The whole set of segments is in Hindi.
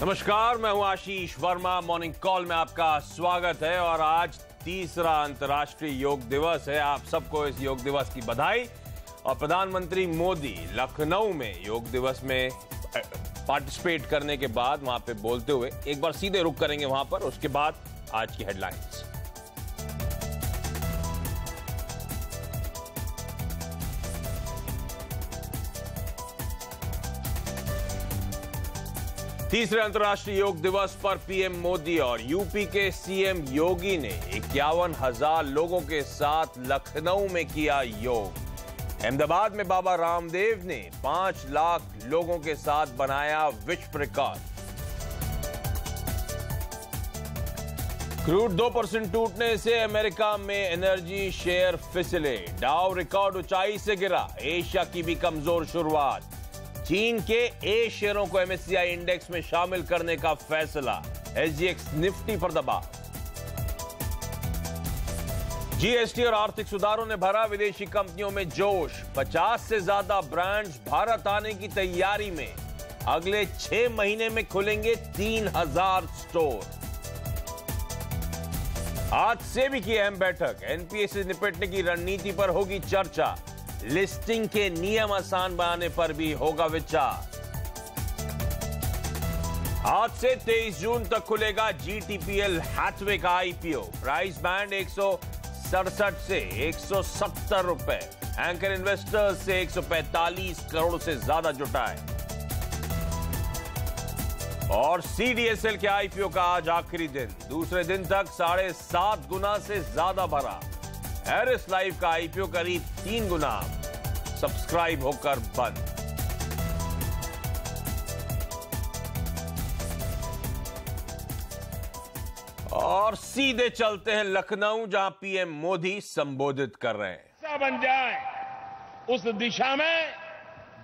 नमस्कार, मैं हूं आशीष वर्मा। मॉर्निंग कॉल में आपका स्वागत है और आज तीसरा अंतर्राष्ट्रीय योग दिवस है। आप सबको इस योग दिवस की बधाई। और प्रधानमंत्री मोदी लखनऊ में योग दिवस में पार्टिसिपेट करने के बाद वहां पे बोलते हुए एक बार सीधे रुक करेंगे वहां पर, उसके बाद आज की हेडलाइंस। तीसरे अंतर्राष्ट्रीय योग दिवस पर पीएम मोदी और यूपी के सीएम योगी ने 51,000 लोगों के साथ लखनऊ में किया योग। अहमदाबाद में बाबा रामदेव ने 5 लाख लोगों के साथ बनाया विश्व रिकॉर्ड। क्रूड 2% टूटने से अमेरिका में एनर्जी शेयर फिसले। डाउ रिकॉर्ड ऊंचाई से गिरा। एशिया की भी कमजोर शुरुआत। चीन के ए शेयरों को एमएससीआई इंडेक्स में शामिल करने का फैसला। एसजीएक्स निफ्टी पर दबाव। जीएसटी और आर्थिक सुधारों ने भरा विदेशी कंपनियों में जोश। 50 से ज्यादा ब्रांड्स भारत आने की तैयारी में। अगले 6 महीने में खुलेंगे 3,000 स्टोर। आज से भी की अहम बैठक। एनपीए से निपटने की रणनीति पर होगी चर्चा। लिस्टिंग के नियम आसान बनाने पर भी होगा विचार। आज से 23 जून तक खुलेगा जीटीपीएल हैथवे का आईपीओ। प्राइस बैंड 167 से 170 रुपए। एंकर इन्वेस्टर्स से 145 करोड़ से ज्यादा जुटाए। और सीडीएसएल के आईपीओ का आज आखिरी दिन। दूसरे दिन तक 7.5 गुना से ज्यादा भरा। एरिस लाइफ का आईपीओ करीब 3 गुना सब्सक्राइब होकर बंद। और सीधे चलते हैं लखनऊ, जहां पीएम मोदी संबोधित कर रहे हैं। बन जाए उस दिशा में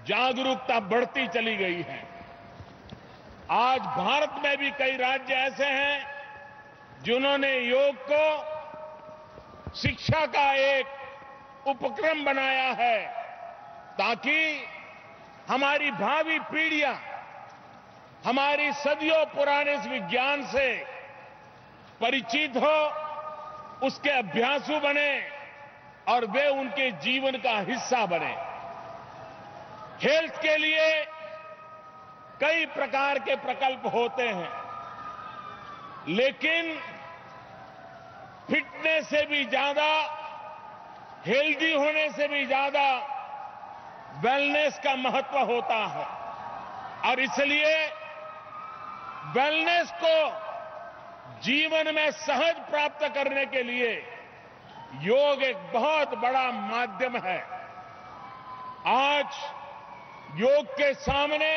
जागरूकता बढ़ती चली गई है। आज भारत में भी कई राज्य ऐसे हैं जिन्होंने योग को शिक्षा का एक उपक्रम बनाया है, ताकि हमारी भावी पीढ़ियां हमारी सदियों पुराने इस विज्ञान से परिचित हो, उसके अभ्यासु बने और वे उनके जीवन का हिस्सा बने। हेल्थ के लिए कई प्रकार के प्रकल्प होते हैं, लेकिन फिटनेस से भी ज्यादा, हेल्दी होने से भी ज्यादा वेलनेस का महत्व होता है। और इसलिए वेलनेस को जीवन में सहज प्राप्त करने के लिए योग एक बहुत बड़ा माध्यम है। आज योग के सामने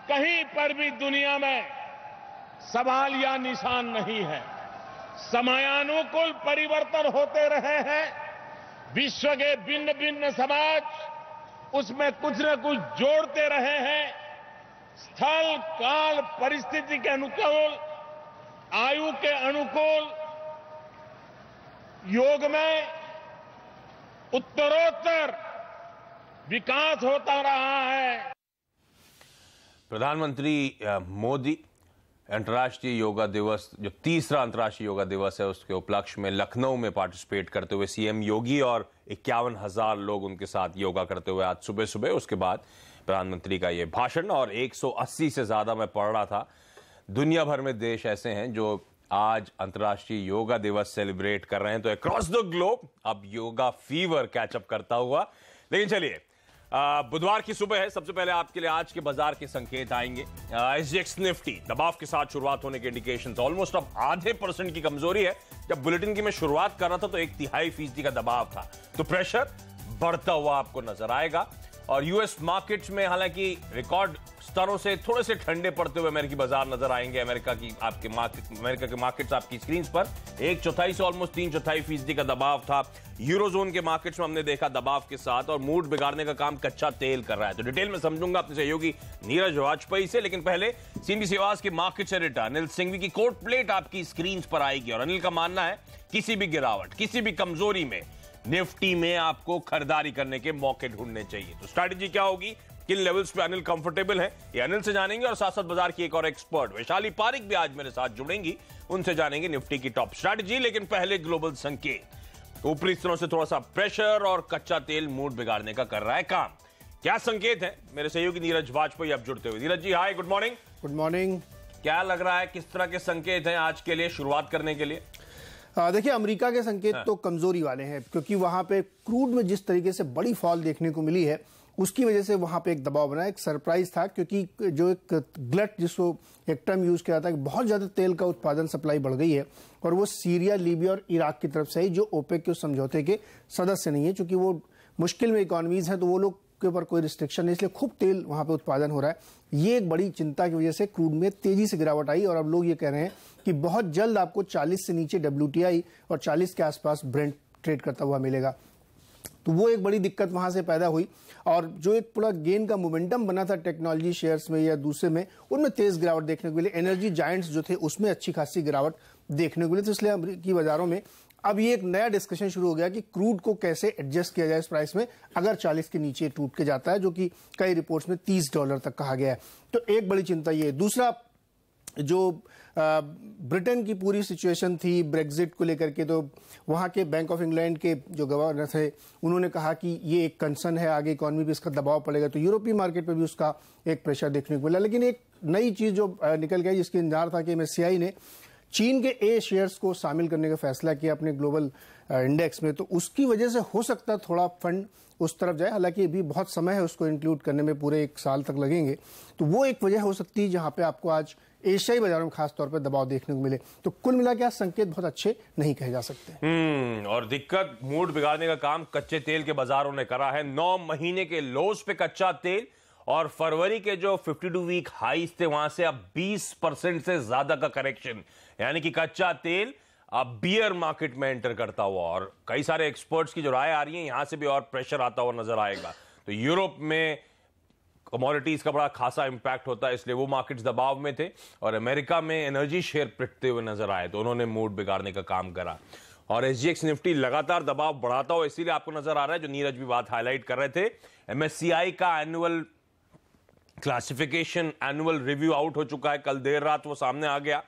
कहीं पर भी दुनिया में सवाल या निशान नहीं है। समयानुकूल परिवर्तन होते रहे हैं। विश्व के भिन्न भिन्न समाज उसमें कुछ न कुछ जोड़ते रहे हैं। स्थल, काल, परिस्थिति के अनुकूल, आयु के अनुकूल योग में उत्तरोत्तर विकास होता रहा है। प्रधानमंत्री मोदी अंतर्राष्ट्रीय योगा दिवस, जो तीसरा अंतर्राष्ट्रीय योगा दिवस है, उसके उपलक्ष्य में लखनऊ में पार्टिसिपेट करते हुए सीएम योगी और 51,000 लोग उनके साथ योगा करते हुए आज सुबह सुबह। उसके बाद प्रधानमंत्री का ये भाषण। और 180 से ज्यादा मैं पढ़ रहा था, दुनिया भर में देश ऐसे हैं जो आज अंतर्राष्ट्रीय योगा दिवस सेलिब्रेट कर रहे हैं। तो अक्रॉस द ग्लोब अब योगा फीवर कैचअप करता हुआ। लेकिन चलिए, बुधवार की सुबह है। सबसे पहले आपके लिए आज के बाजार के संकेत आएंगे। एसजीएक्स निफ्टी दबाव के साथ शुरुआत होने के इंडिकेशन, ऑलमोस्ट अब 0.5% की कमजोरी है। जब बुलेटिन की मैं शुरुआत कर रहा था तो 1/3% का दबाव था, तो प्रेशर बढ़ता हुआ आपको नजर आएगा। और यूएस मार्केट्स में हालांकि रिकॉर्ड स्तरों से थोड़े से ठंडे पड़ते हुए अमेरिकी बाजार नजर आएंगे। अमेरिका के मार्केट्स आपकी स्क्रीन पर 1/4 से ऑलमोस्ट 3/4% का दबाव था। यूरोजोन के मार्केट्स में हमने देखा दबाव के साथ, और मूड बिगाड़ने का काम कच्चा तेल कर रहा है। तो डिटेल में समझूंगा अपने सहयोगी नीरज वाजपेयी से, लेकिन पहले सीएनबीसी आवाज के मार्केट एडिटर अनिल सिंघवी की कोट प्लेट आपकी स्क्रीन पर आएगी। और अनिल का मानना है किसी भी गिरावट, किसी भी कमजोरी में निफ्टी में आपको खरीदारी करने के मौके ढूंढने चाहिए। तो स्ट्रैटेजी क्या होगी, किन लेवल्स पे अनिल कंफर्टेबल हैं, ये अनिल से जानेंगे। और साथ साथ बाजार की एक और एक्सपर्ट वैशाली पारिक भी आज मेरे साथ जुड़ेंगी, उनसे जानेंगे निफ्टी की टॉप स्ट्रैटेजी। लेकिन पहले ग्लोबल संकेत। ऊपरी स्तरों से थोड़ा सा प्रेशर और कच्चा तेल मूड बिगाड़ने का कर रहा है काम। क्या संकेत है? मेरे सहयोगी नीरज वाजपेयी अब जुड़ते हुए। नीरज जी हाय, गुड मॉर्निंग। Good morning. क्या लग रहा है, किस तरह के संकेत हैं आज के लिए, शुरुआत करने के लिए? देखिए, अमेरिका के संकेत तो कमजोरी वाले हैं, क्योंकि वहां पे क्रूड में जिस तरीके से बड़ी फॉल देखने को मिली है उसकी वजह से वहां पे एक दबाव बना। एक सरप्राइज था, क्योंकि जो एक ग्लट जिसको एक टर्म यूज किया था कि बहुत ज्यादा तेल का उत्पादन सप्लाई बढ़ गई है, और वो सीरिया, लीबिया और इराक की तरफ से ही, जो ओपेक के उस समझौते के सदस्य नहीं है। चूंकि वो मुश्किल में इकोनॉमीज हैं तो वो लोग के ऊपर कोई रिस्ट्रिक्शन नहीं, इसलिए खूब तेल वहां पे उत्पादन हो रहा है। ये एक बड़ी चिंता की वजह से क्रूड में तेजी से गिरावट आई, और अब लोग ये कह रहे हैं कि बहुत जल्द आपको 40 से नीचे WTI और 40 के आसपास ब्रेंट ट्रेड करता हुआ मिलेगा। तो वो एक बड़ी दिक्कत वहां से पैदा हुई, और जो एक पूरा गेन का मोमेंटम बना था टेक्नोलॉजी शेयर्स में या दूसरे में, उनमें तेज गिरावट देखने को मिली। एनर्जी जायंट्स जो थे उसमें अच्छी खासी गिरावट देखने को मिली। तो इसलिए अमेरिकी बाजारों में अब ये एक नया डिस्कशन शुरू हो गया कि क्रूड को कैसे एडजस्ट किया जाए इस प्राइस में, अगर 40 के नीचे टूट के जाता है, जो कि कई रिपोर्ट्स में $30 तक कहा गया है। तो एक बड़ी चिंता ये है। दूसरा, जो ब्रिटेन की पूरी सिचुएशन थी ब्रेग्जिट को लेकर के, तो वहां के बैंक ऑफ इंग्लैंड के जो गवर्नर थे उन्होंने कहा कि ये एक कंसर्न है, आगे इकोनॉमी पे इसका दबाव पड़ेगा। तो यूरोपीय मार्केट पे भी उसका एक प्रेशर देखने को मिला। लेकिन एक नई चीज जो निकल गई, जिसकी इंतजार था कि MSCI ने चीन के A शेयर्स को शामिल करने का फैसला किया अपने ग्लोबल इंडेक्स में, तो उसकी वजह से हो सकता है थोड़ा फंड उस तरफ जाए। हालांकि अभी बहुत समय है उसको इंक्लूड करने में, पूरे 1 साल तक लगेंगे। तो वो एक वजह हो सकती है जहां पे आपको आज एशियाई बाजारों में खासतौर पर दबाव देखने को मिले। तो कुल मिला के आज संकेत बहुत अच्छे नहीं कहे जा सकते। और दिक्कत, मूड बिगाड़ने का काम कच्चे तेल के बाजारों ने करा है। 9 महीने के लोज पे कच्चा तेल, और फरवरी के जो 52 वीक हाईज थे वहां से अब 20% से ज्यादा का करेक्शन, यानी कि कच्चा तेल अब बियर मार्केट में एंटर करता हुआ। और कई सारे एक्सपर्ट्स की जो राय आ रही है, यहां से भी और प्रेशर आता हुआ नजर आएगा। तो यूरोप में कमोडिटीज का बड़ा खासा इंपैक्ट होता है, इसलिए वो मार्केट्स दबाव में थे। और अमेरिका में एनर्जी शेयर पिटते हुए नजर आए, तो उन्होंने मूड बिगाड़ने का काम करा। और SGX निफ्टी लगातार दबाव बढ़ाता हुआ इसीलिए आपको नजर आ रहा है, जो नीरज भी बात हाईलाइट कर रहे थे। MSCI का annual classification, annual review out हो चुका है, कल देर रात वो सामने आ गया।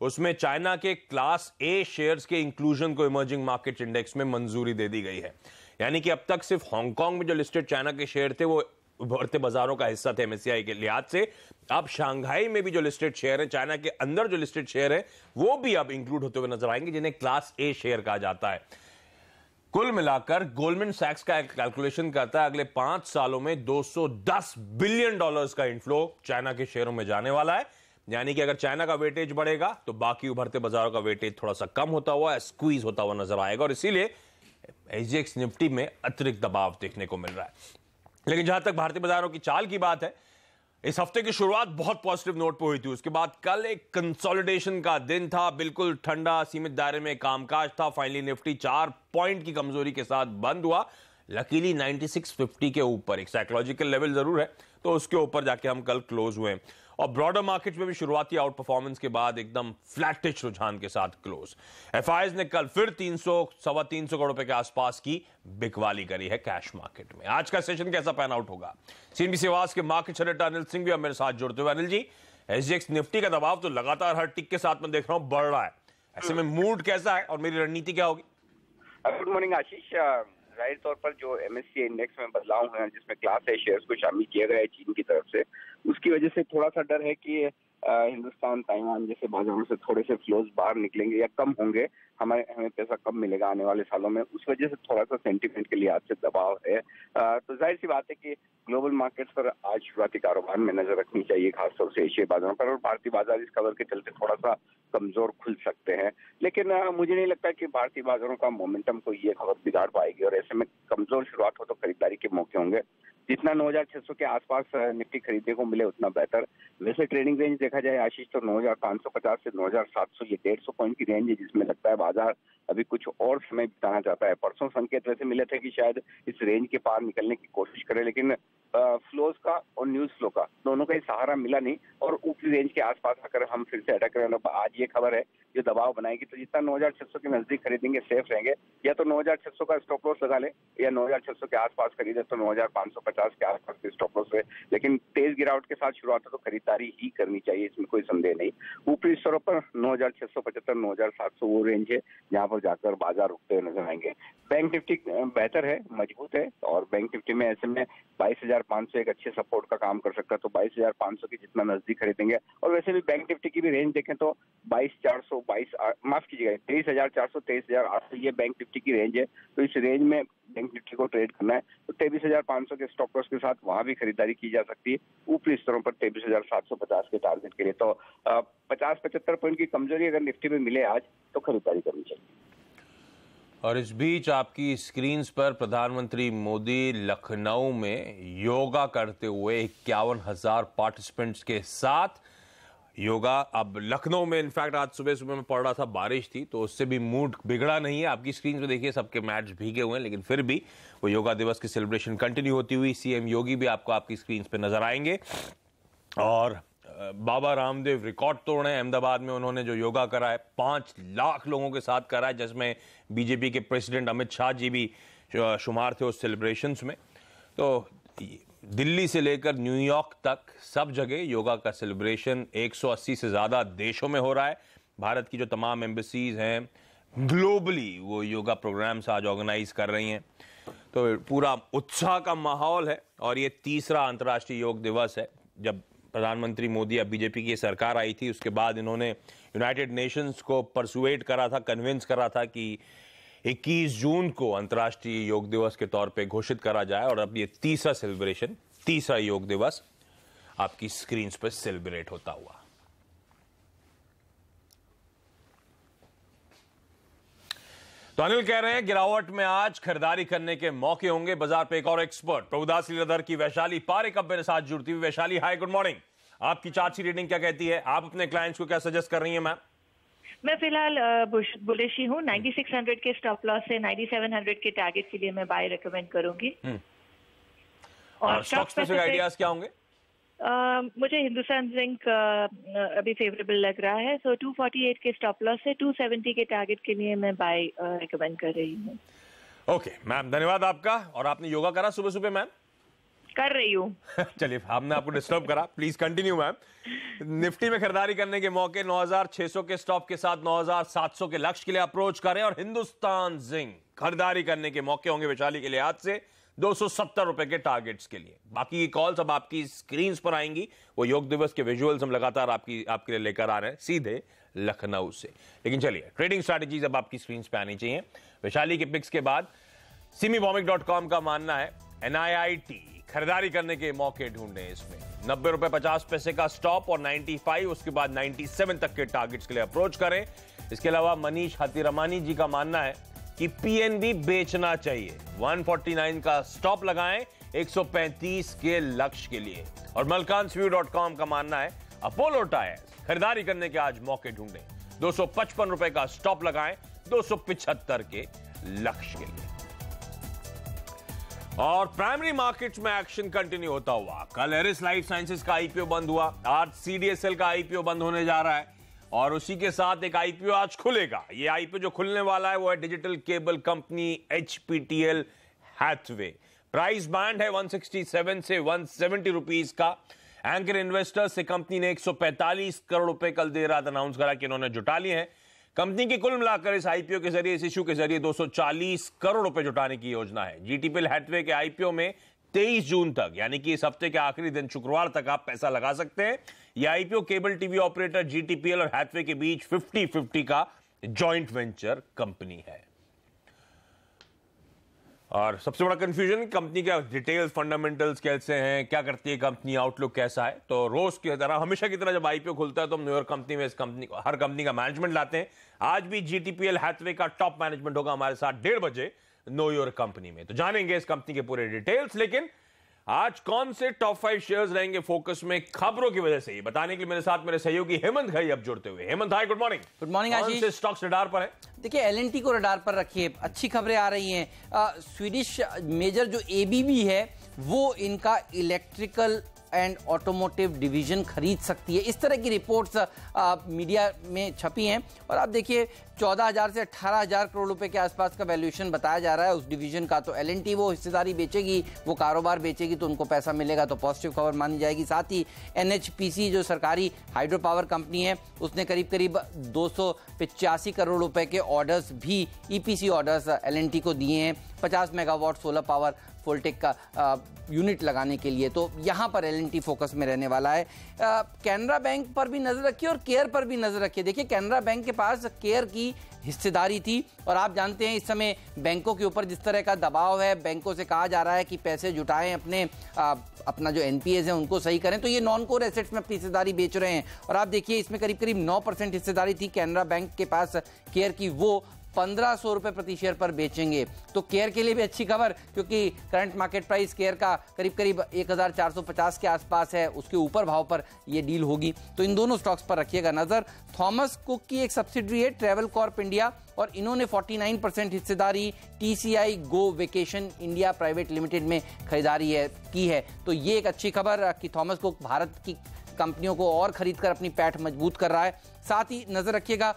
उसमें चाइना के क्लास A शेयर्स के इंक्लूजन को इमर्जिंग मार्केट इंडेक्स में मंजूरी दे दी गई है। यानी कि अब तक सिर्फ हांगकांग में जो लिस्टेड चाइना के शेयर थे वो उभरते बाजारों का हिस्सा थे MSCI के लिहाज से। अब शंघाई में भी जो लिस्टेड शेयर है, चाइना के अंदर जो लिस्टेड शेयर है, वो भी अब इंक्लूड होते हुए नजर आएंगे, जिन्हें क्लास A शेयर कहा जाता है। कुल मिलाकर गोल्डमैन सैक्स का एक कैलकुलेशन करता है, अगले 5 सालों में $210 बिलियन का इनफ्लो चाइना के शेयरों में जाने वाला है। यानी कि अगर चाइना का वेटेज बढ़ेगा तो बाकी उभरते बाजारों का वेटेज थोड़ा सा कम होता हुआ, स्क्वीज होता हुआ नजर आएगा, और इसीलिए SGX निफ्टी में अतिरिक्त दबाव देखने को मिल रहा है। लेकिन जहां तक भारतीय बाजारों की चाल की बात है, इस हफ्ते की शुरुआत बहुत पॉजिटिव नोट पर हुई थी। उसके बाद कल एक कंसोलिडेशन का दिन था, बिल्कुल ठंडा सीमित दायरे में कामकाज था। फाइनली निफ्टी 4 पॉइंट की कमजोरी के साथ बंद हुआ, लकीली 9650 के ऊपर। एक साइकोलॉजिकल लेवल जरूर है, तो उसके ऊपर जाके हम कल क्लोज हुए। और ब्रॉडर मार्केट में भी शुरुआती आउट परफॉर्मेंस के बाद एकदम फ्लैटिश रुझान के साथ क्लोज। FIs ने कल फिर 300-325 करोड़ रुपए के आसपास की बिकवाली करी है कैश मार्केट में। आज का सेशन कैसा पैन आउट होगा? CNBC आवाज के मार्केट एडिटर अनिल सिंह भी अब मेरे साथ जुड़ते हुए। अनिल जी, SGX निफ्टी का दबाव तो लगातार हर टिक के साथ में देख रहा हूं बढ़ रहा है, ऐसे में मूड कैसा है और मेरी रणनीति क्या होगी? गुड मॉर्निंग आशीष। जाहिर तौर पर जो MSCI इंडेक्स में बदलाव है, जिसमें क्लास A शेयर्स को शामिल किया गया है चीन की तरफ से, उसकी वजह से थोड़ा सा डर है कि हिंदुस्तान, ताइवान जैसे बाजारों से थोड़े से फ्लोज बाहर निकलेंगे या कम होंगे, हमें पैसा कम मिलेगा आने वाले सालों में। उस वजह से थोड़ा सा सेंटीमेंट के लिहाज से दबाव है। तो जाहिर सी बात है कि ग्लोबल मार्केट्स पर आज शुरुआती कारोबार में नजर रखनी चाहिए, खासतौर से एशियाई बाजारों पर। और भारतीय बाजार इस कवर के चलते थोड़ा सा कमजोर खुल सकते हैं, लेकिन मुझे नहीं लगता कि भारतीय बाजारों का मोमेंटम को ये खबर बिगाड़ पाएगी। और ऐसे में कमजोर शुरुआत हो तो खरीदारी के मौके होंगे। जितना 9600 के आसपास निफ्टी खरीदने को मिले उतना बेहतर। वैसे ट्रेडिंग रेंज देखा जाए आशीष तो 9550 से 9700 ये 150 पॉइंट की रेंज है, जिसमें लगता है बाजार अभी कुछ और समय बिताना चाहता है। परसों संकेत वैसे मिले थे कि शायद इस रेंज के पार निकलने की कोशिश करे, लेकिन फ्लोज का और न्यूज फ्लो का दोनों का ही सहारा मिला नहीं, और ऊपरी रेंज के आसपास अगर हम फिर से अटक रहे हैं, आज ये खबर है जो दबाव बनाएगी। तो जितना 9,600 के नजदीक खरीदेंगे सेफ रहेंगे, या तो 9,600 का स्टॉप लॉस लगा ले, या 9,600 के आसपास खरीदे तो 9,550 के आसपास के स्टॉप लॉस है। लेकिन तेज गिरावट के साथ शुरुआत है तो खरीदारी ही करनी चाहिए, इसमें कोई संदेह नहीं। ऊपरी स्तरों पर 9,675, 9,700 वो रेंज है जहां पर जाकर बाजार रुकते हुए नजर आएंगे। बैंक निफ्टी बेहतर है, मजबूत है, और बैंक निफ्टी में ऐसे में 22,500 एक अच्छे सपोर्ट का काम कर सकता है। तो 22,500 के जितना नजदीक खरीदेंगे। और वैसे भी बैंक निफ्टी की भी रेंज देखें तो 22,400, 23,400, 23,800 ये बैंक निफ्टी की रेंज है। तो इस रेंज में बैंक निफ्टी को ट्रेड करना है तो 23,500 के स्टॉप लॉस के साथ वहां भी खरीदारी की जा सकती है। ऊपरी स्तरों पर 23,750 के टारगेट के लिए तो 50-75 पॉइंट की कमजोरी अगर निफ्टी में मिले आज तो खरीदारी करनी चाहिए। और इस बीच आपकी स्क्रीन पर प्रधानमंत्री मोदी लखनऊ में योगा करते हुए 51,000 पार्टिसिपेंट्स के साथ योगा। अब लखनऊ में इनफैक्ट आज सुबह मैं पढ़ रहा था बारिश थी, तो उससे भी मूड बिगड़ा नहीं है। आपकी स्क्रीन पे देखिए सबके मैट्स भीगे हुए हैं, लेकिन फिर भी वो योगा दिवस की सेलिब्रेशन कंटिन्यू होती हुई सीएम योगी भी आपको आपकी स्क्रीन पे नजर आएंगे। और बाबा रामदेव रिकॉर्ड तोड़ रहे हैं। अहमदाबाद में उन्होंने जो योगा करा है 5 लाख लोगों के साथ करा है, जिसमें बीजेपी के प्रेसिडेंट अमित शाह जी भी शुमार थे उस सेलिब्रेशंस में। तो दिल्ली से लेकर न्यूयॉर्क तक सब जगह योगा का सेलिब्रेशन 180 से ज्यादा देशों में हो रहा है। भारत की जो तमाम एम्बेसीज हैं ग्लोबली वो योगा प्रोग्राम्स आज ऑर्गेनाइज कर रही हैं। तो पूरा उत्साह का माहौल है। और ये तीसरा अंतर्राष्ट्रीय योग दिवस है। जब प्रधानमंत्री मोदी अब बीजेपी की सरकार आई थी उसके बाद इन्होंने यूनाइटेड नेशंस को परसुएट करा था, कन्विंस करा था कि 21 जून को अंतर्राष्ट्रीय योग दिवस के तौर पे घोषित करा जाए। और अब ये तीसरा सेलिब्रेशन, तीसरा योग दिवस आपकी स्क्रीन पर सेलिब्रेट होता हुआ। तो अनिल कह रहे हैं गिरावट में आज खरीदारी करने के मौके होंगे। बाजार पे एक और एक्सपर्ट प्रभुदास लीलाधर की वैशाली पारेख अब मेरे साथ जुड़ती हुई। वैशाली हाय, गुड मॉर्निंग। आपकी चार्ट की रीडिंग क्या कहती है? आप अपने क्लाइंट्स को क्या सजेस्ट कर रही हैं मैम? मैं फिलहाल बुलिश ही हूँ। 9600 के स्टॉप लॉस से 9700 के टारगेट के लिए मैं बाय रेकमेंड करूंगी। और स्टॉक स्पेसिफिक आइडियाज क्या होंगे? मुझे हिंदुस्तान जिंक अभी फेवरेबल लग रहा है। सो 248 के स्टॉप लॉस से 270 के टारगेट के लिए मैं बाय रिकमेंड कर रही हूँ। ओके मैम, धन्यवाद आपका। और आपने योगा करा सुबह सुबह मैम? कर रही हूँ। चलिए, हमने आपको डिस्टर्ब करा, प्लीज कंटिन्यू मैम। निफ्टी में खरीदारी करने के मौके 9,600 के स्टॉप के साथ 9,700 के लक्ष्य के लिए अप्रोच करें। और हिंदुस्तान जिंक खरीदारी करने के मौके होंगे वैशाली के लिए आज से 270 रुपए के टारगेट्स के लिए। बाकी की कॉल्स अब आपकी स्क्रीन पर आएंगी। वो योग दिवस के विजुअल्स हम लगातार आपके लिए लेकर आ रहे हैं सीधे लखनऊ से। लेकिन चलिए, ट्रेडिंग स्ट्रैटेजीज अब आपकी स्क्रीन पे आनी चाहिए। वैशाली के पिक्स के बाद simibomik.com का मानना है NIIT खरीदारी करने के मौके ढूंढे। इसमें 90 रुपए 50 पैसे का स्टॉप और 95, उसके बाद 97 तक के टारगेट्स के लिए अप्रोच करें। इसके अलावा मनीष हाथीरमानी जी का मानना है कि PNB बेचना चाहिए। 149 का स्टॉप लगाएं 135 के लक्ष्य के लिए। और malkansview.com का मानना है अपोलो टायर्स खरीदारी करने के आज मौके ढूंढें। 255 रुपए का स्टॉप लगाएं 275 के लक्ष्य के लिए। और प्राइमरी मार्केट्स में एक्शन कंटिन्यू होता हुआ। कल एरिस लाइफ साइंसेज का IPO बंद हुआ, आज CDSL का IPO बंद होने जा रहा है। और उसी के साथ एक IPO आज खुलेगा। ये IPO जो खुलने वाला है वो है digital cable company HPTL Hathway. Price band है 167 से 170 रुपीज का। एंकर इन्वेस्टर्स से कंपनी ने 145 करोड़ रुपए कल देर रात अनाउंस करा कि इन्होंने जुटा लिए हैं। कंपनी की कुल मिलाकर इस IPO के जरिए, इस इश्यू के जरिए 240 करोड़ रुपए जुटाने की योजना है। GTPL हैथवे के IPO में 23 जून तक, यानी कि इस हफ्ते के आखिरी दिन शुक्रवार तक आप पैसा लगा सकते हैं। यह IPO cable TV operator GTPL और हैथवे के बीच 50-50 का जॉइंट वेंचर कंपनी है। और सबसे बड़ा कंफ्यूजन, कंपनी का डिटेल्स, फंडामेंटल्स कैसे हैं, क्या करती है कंपनी, आउटलुक कैसा है। तो रोज की तरह, हमेशा की तरह जब IPO खुलता है तो हम न्यूयॉर्क कंपनी में हर कंपनी का मैनेजमेंट लाते हैं। आज भी GTPL हैथवे का टॉप मैनेजमेंट होगा हमारे साथ 1:30 बजे नो योर कंपनी में। तो जानेंगे इस कंपनी के पूरे डिटेल्स। लेकिन आज कौन से टॉप 5 शेयर्स रहेंगे फोकस में खबरों की वजह से, ये बताने के लिए मेरे साथ मेरे सहयोगी हेमंत घई अब जुड़ते हुए। हेमंत हाय, गुड मॉर्निंग। गुड मॉर्निंग आशीष। कौन से स्टॉक्स रडार पर है? देखिए, L&T को रडार पर रखिए, अच्छी खबरें आ रही हैं। स्वीडिश मेजर जो ABB है वो इनका इलेक्ट्रिकल एंड ऑटोमोटिव डिवीजन खरीद सकती है। इस तरह की रिपोर्ट्स मीडिया में छपी हैं और आप देखिए 14,000 से 18,000 करोड़ रुपए के आसपास का वैल्यूएशन बताया जा रहा है उस डिवीजन का। तो L&T वो हिस्सेदारी बेचेगी, वो कारोबार बेचेगी तो उनको पैसा मिलेगा, तो पॉजिटिव खबर मानी जाएगी। साथ ही NHPC जो सरकारी हाइड्रो पावर कंपनी है उसने करीब करीब 285 करोड़ रुपए के ऑर्डर्स भी EPC ऑर्डर्स L&T को दिए हैं 50 मेगावाट सोलर पावर वोल्टेक का यूनिट लगाने के लिए। तो यहाँ पर L&T फोकस में रहने वाला है। कैनरा बैंक पर भी नजर रखिए और केयर पर भी नजर रखिए। देखिए कैनरा बैंक के पास केयर की हिस्सेदारी थी और आप जानते हैं इस समय बैंकों के ऊपर जिस तरह का दबाव है, बैंकों से कहा जा रहा है कि पैसे जुटाएं, अपना जो NPAs है उनको सही करें, तो ये नॉन कोर एसेट्स में अपनी हिस्सेदारी बेच रहे हैं। और आप देखिए इसमें करीब करीब 9% हिस्सेदारी थी कैनरा बैंक के पास केयर की, वो 1500 रुपए प्रति शेयर पर बेचेंगे। तो केयर के लिए भी अच्छी खबर, क्योंकि करंट मार्केट प्राइस केयर का करीब करीब 1450 के आसपास है, उसके ऊपर भाव पर यह डील होगी। तो इन दोनों स्टॉक्स पर रखिएगा नजर। थॉमस कुक की एक सब्सिडरी है ट्रैवल कॉर्प इंडिया और इन्होंने 49% हिस्सेदारी TCI गो वेकेशन इंडिया प्राइवेट लिमिटेड में खरीदारी की है। तो ये एक अच्छी खबर कि थॉमस कुक भारत की कंपनियों को और खरीदकर अपनी पैठ मजबूत कर रहा है। साथ ही नजर रखिएगा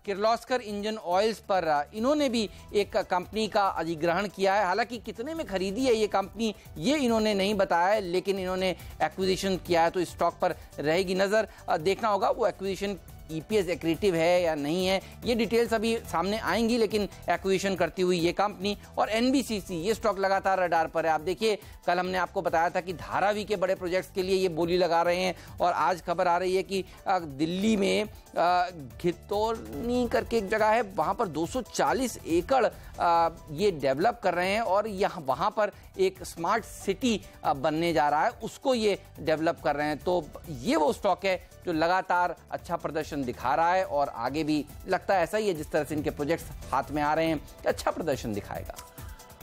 किर्लोस्कर इंजन ऑयल्स पर, इन्होंने भी एक कंपनी का अधिग्रहण किया है। हालांकि कितने में खरीदी है ये कंपनी ये इन्होंने नहीं बताया है, लेकिन इन्होंने एक्विजिशन किया है, तो इस स्टॉक पर रहेगी नजर। देखना होगा वो एक्विजिशन EPS एक्रीटिव है या नहीं है, ये डिटेल्स अभी सामने आएंगी, लेकिन एक्विजिशन करती हुई ये कंपनी। और NBCC ये स्टॉक लगातार रडार पर है। आप देखिए कल हमने आपको बताया था कि धारावी के बड़े प्रोजेक्ट्स के लिए ये बोली लगा रहे हैं और आज खबर आ रही है कि दिल्ली में घितौनी करके एक जगह है, वहाँ पर 240 एकड़ ये डेवलप कर रहे हैं और यहाँ वहाँ पर एक स्मार्ट सिटी बनने जा रहा है, उसको ये डेवलप कर रहे हैं। तो ये वो स्टॉक है जो लगातार अच्छा प्रदर्शन दिखा रहा है और आगे भी लगता है ऐसा ही है, जिस तरह से इनके प्रोजेक्ट्स हाथ में आ रहे हैं अच्छा प्रदर्शन दिखाएगा।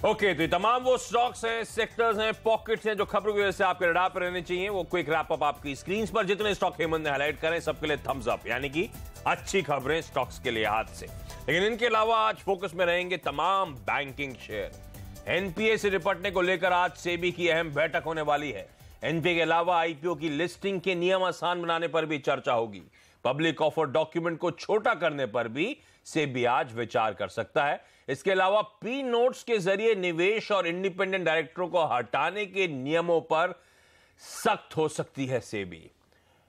ओके, तो ये तमाम वो स्टॉक्स हैं, सेक्टर्स हैं, पॉकेट्स हैं जो खबरों की वजह से आपके रडार पर रहने चाहिए। वो क्विक रैप अप आपकी स्क्रीन पर जितने स्टॉक हेमंत ने हाईलाइट करें सबके लिए थम्स अप, यानी कि अच्छी खबरें स्टॉक्स के लिए हाथ से। लेकिन इनके अलावा आज फोकस में रहेंगे तमाम बैंकिंग शेयर। NPA से निपटने को लेकर आज सेबी की अहम बैठक होने वाली है। NPA के अलावा IPO की लिस्टिंग के नियम आसान बनाने पर भी चर्चा होगी। पब्लिक ऑफर डॉक्यूमेंट को छोटा करने पर भी सेबी आज विचार कर सकता है। इसके अलावा P नोट्स के जरिए निवेश और इंडिपेंडेंट डायरेक्टरों को हटाने के नियमों पर सख्त हो सकती है सेबी।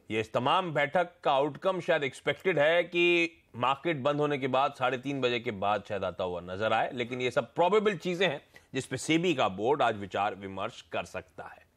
ये इस तमाम बैठक का आउटकम शायद एक्सपेक्टेड है कि मार्केट बंद होने के बाद 3:30 बजे के बाद शायद आता हुआ नजर आए, लेकिन ये सब प्रोबेबल चीजें हैं जिसपे सेबी का बोर्ड आज विचार विमर्श कर सकता है।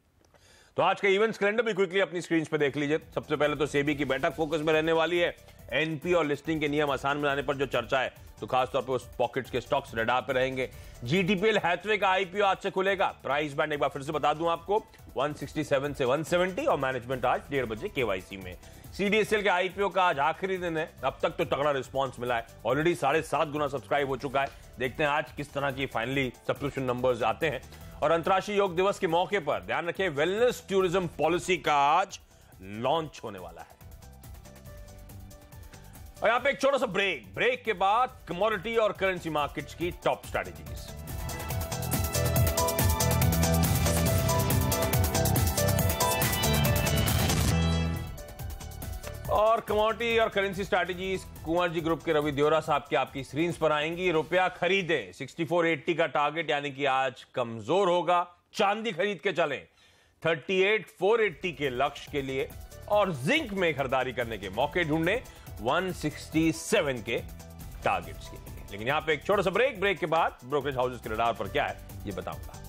तो आज का इवेंट्स कैलेंडर भी क्विकली अपनी स्क्रीन पे देख लीजिए। सबसे पहले तो सेबी की बैठक फोकस में रहने वाली है। NPA और लिस्टिंग के नियम आसान बनाने पर जो चर्चा है, तो खासतौर पे उस पॉकेट्स के स्टॉक्स रडार पे रहेंगे। GTPL हैथवे का IPO आज से खुलेगा। प्राइस बैंड एक बार फिर से बता दूं आपको, 167 से 170 और मैनेजमेंट आज 1:30 बजे KYC में। CDSL के IPO का आज आखिरी दिन है। अब तक तो तगड़ा रिस्पांस मिला है, ऑलरेडी 7.5 गुना सब्सक्राइब हो चुका है। देखते हैं आज किस तरह की फाइनली सब्सक्रिप्शन नंबर्स आते हैं। और अंतर्राष्ट्रीय योग दिवस के मौके पर ध्यान रखें, वेलनेस टूरिज्म पॉलिसी का आज लॉन्च होने वाला है। और यहां पे एक छोटा सा ब्रेक के बाद कमोडिटी और करेंसी मार्केट्स की टॉप स्ट्रैटेजीज। और कमोडिटी और currency strategies Kunwar ji group के रवि देवरा साहब की आपकी स्क्रीन पर आएंगी। रुपया खरीदे 6480 का टारगेट, यानी कि आज कमजोर होगा। चांदी खरीद के चलें 38480 के लक्ष्य के लिए और जिंक में खरीदारी करने के मौके ढूंढने 167 के टारगेट्स के लिए। लेकिन यहां पे एक छोटा सा ब्रेक के बाद ब्रोकरेज हाउसेस के रडार पर क्या है ये बताऊंगा।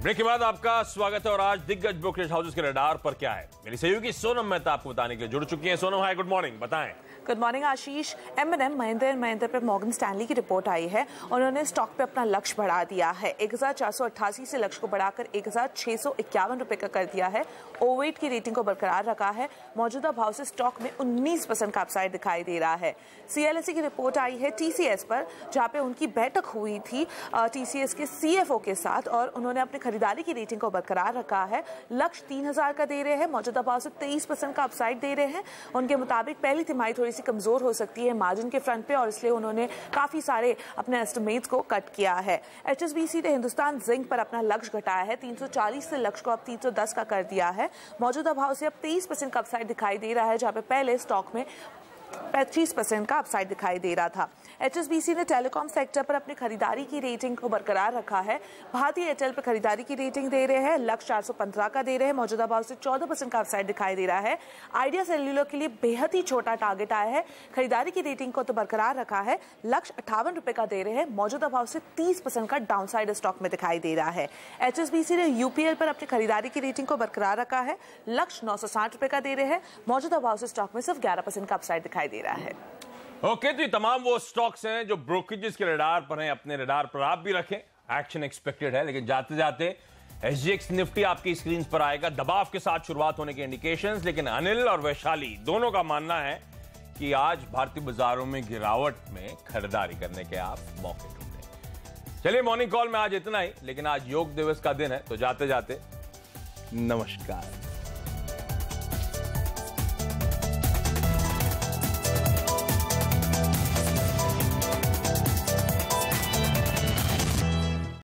ब्रेक के बाद आपका स्वागत है और आज दिग्गज ब्रोकरेज हाउसेस के रडार पर क्या है, मेरी सहयोगी सोनम मेहता आपको बताने के लिए जुड़ चुकी हैं। सोनम, हाय, गुड मॉर्निंग, बताएं। Good morning Ashish. M&M Mahindra and Mahindra पे मॉर्गन स्टैनली की रिपोर्ट आई है। उन्होंने स्टॉक पे अपना लक्ष्य बढ़ा दिया है। 1488 से लक्ष्य को बढ़ाकर 1651 रुपए का कर दिया है। ओवरवेट की रेटिंग को बरकरार रखा है। मौजूदा भाव से स्टॉक में 19% का अपसाइड दिखाई दे रहा है। CLSA की रिपोर्ट आई है TCS पर, जहाँ पे उनकी बैठक हुई थी TCS के CFO के साथ और उन्होंने अपने खरीदारी की रेटिंग को बरकरार रखा है, लक्ष्य 3000 का दे रहे हैं, मौजूदा भाव से 23% का अपसाइड दे रहे हैं। उनके मुताबिक पहली तिमाही थोड़ी सी कमजोर हो सकती है मार्जिन के फ्रंट पे और इसलिए उन्होंने काफी सारे अपने एस्टिमेट्स को कट किया है। HSBC ने हिंदुस्तान जिंक पर अपना लक्ष्य घटाया है, 340 से लक्ष्य को अब 310 का कर दिया है। मौजूदा भाव से अब 23% का अपसाइड दिखाई दे रहा है, जहां पे पहले स्टॉक में 25% का अपसाइड दिखाई दे रहा था। HSBC ने टेलीकॉम सेक्टर पर अपनी खरीदारी की रेटिंग को बरकरार रखा है। भारतीय एयरटेल पर खरीदारी की रेटिंग दे रहे हैं, लक्ष्य 415 का दे रहे हैं, मौजूदा भाव से 14% का अपसाइड दिखाई दे रहा है। आइडिया सेल्युलर के लिए बेहद ही छोटा टारगेट आया है, खरीदारी की रेटिंग को तो बरकरार रखा है, लक्ष्य 58 रुपए का दे रहे हैं, मौजूदा भाव से 30% का डाउनसाइड स्टॉक में दिखाई दे रहा है। HSBC ने UPL पर अपनी खरीदारी की रेटिंग को बरकरार रखा है, लक्ष्य 960 रुपए का दे रहे हैं, मौजूदा भाव से स्टॉक में सिर्फ 11% का अपसाइड दिखाई दे रहा है। ओके, तो ये तमाम वो स्टॉक्स हैं जो ब्रोकरेजेस के रडार पर हैं, अपने रडार पर आप भी रखें। एक्शन एक्सपेक्टेड है, लेकिन जाते जाते SGX निफ्टी आपकी स्क्रीन पर आएगा दबाव के साथ शुरुआत होने के इंडिकेशंस, लेकिन अनिल और वैशाली दोनों का मानना है कि आज भारतीय बाजारों में गिरावट में खरीदारी करने के आप मौके ढूंढें। चलिए, मॉर्निंग कॉल में आज इतना ही, लेकिन आज योग दिवस का दिन है, तो जाते जाते नमस्कार।